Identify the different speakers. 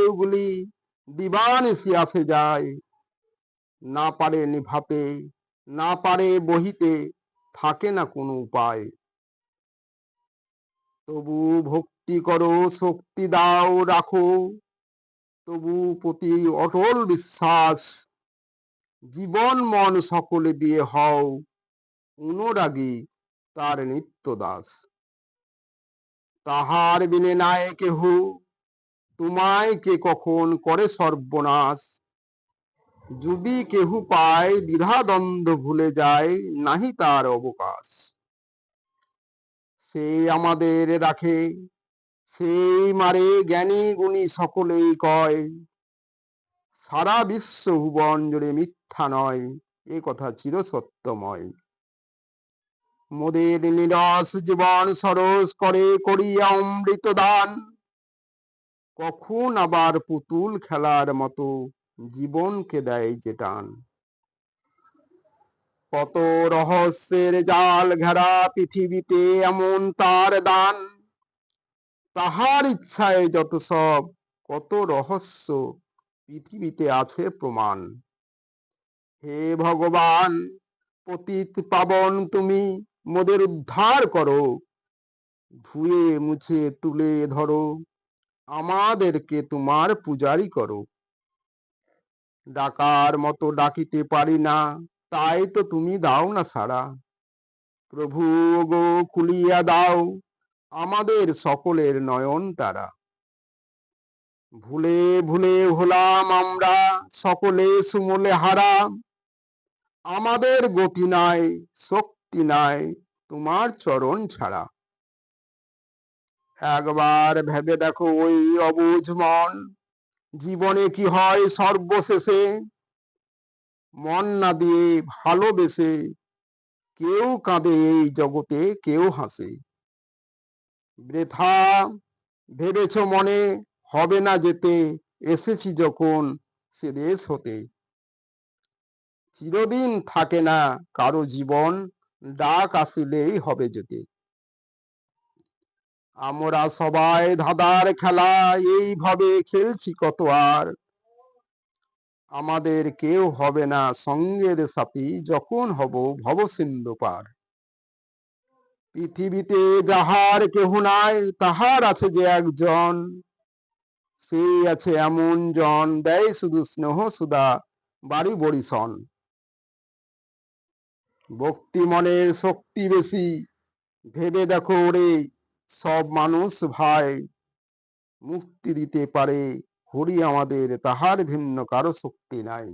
Speaker 1: ঢেউগুলি দিবানিশি আসে যায়, না পারে নিভাতে, না পারে বহিতে, থাকে না কোনো উপায়। তবু ভক্তি করো, শক্তি দাও রাখো, তবু প্রতি অটল বিশ্বাস, জীবন মন সকলে দিয়ে হও অনুরাগী তার নিত্য দাস। তাহার বিনে নাই কেহ, তোমায় কে কখন করে সর্বনাশ। যদি কেহ পায় দ্বিধাদ্বন্দ্ব ভুলে যায়, নাহি তার অবকাশ। সে আমাদের রাখে, সেই মারে জ্ঞানী গুণী সকলেই কয়, সারা বিশ্ব ভুবন জুড়ে মিথ্যা নয়, এ কথা চির সত্যময়। মোদের নিরস জীবন সরস করে করিয়া অমৃত দান, কখন আবার পুতুল খেলার মতো জীবনকে দেয় যে টান। কত রহস্যের জাল ঘেরা পৃথিবীতে এমন তার দান, তাহার ইচ্ছায় যত সব কত রহস্য পৃথিবীতে আছে প্রমাণ। হে ভগবান, পতিত পাবন তুমি মোদের উদ্ধার করো, ধুয়ে মুছে তুলে ধরো, আমাদেরকে তোমার পূজারি করো। ডাকার মতো ডাকিতে পারি না, তাই তো তুমি দাও না সাড়া। প্রভু গো খুলিয়া দাও আমাদের সকলের নয়ন তারা। ভুলে ভুলে হলাম আমরা সকলে সুমলে হারা, আমাদের গতি নাই শক্তি নাই তোমার চরণ ছাড়া। একবার ভেবে দেখো ওই অবুঝ মন, জীবনে কি হয় সর্বশেষে। মন না দিয়ে ভালোবেসে কেউ কাঁদে এই জগতে, কেউ হাসে। বৃথা ভেবেছ মনে হবে না যেতে, এসেছি যখন সে দেশ হতে। চিরদিন থাকে না কারো জীবন, ডাক আসিলেই হবে যেতে। আমরা সবাই ধাঁধার খেলা এইভাবে খেলছি কত আর, আমাদের কেউ হবে না সঙ্গের সাথী যখন হব ভবসিন্ধু পার। পৃথিবীতে যাহার কেহ নাই, তাহার আছে যে একজন, সেই আছে এমন জন দেয় শুধু স্নেহ সুধা বাড়ি বরিশন। ভক্তি মনের শক্তি বেশি, ভেবে দেখো ওরে সব মানুষ ভাই। মুক্তি দিতে পারে হরি আমাদের, তাহার ভিন্ন কারো শক্তি নাই।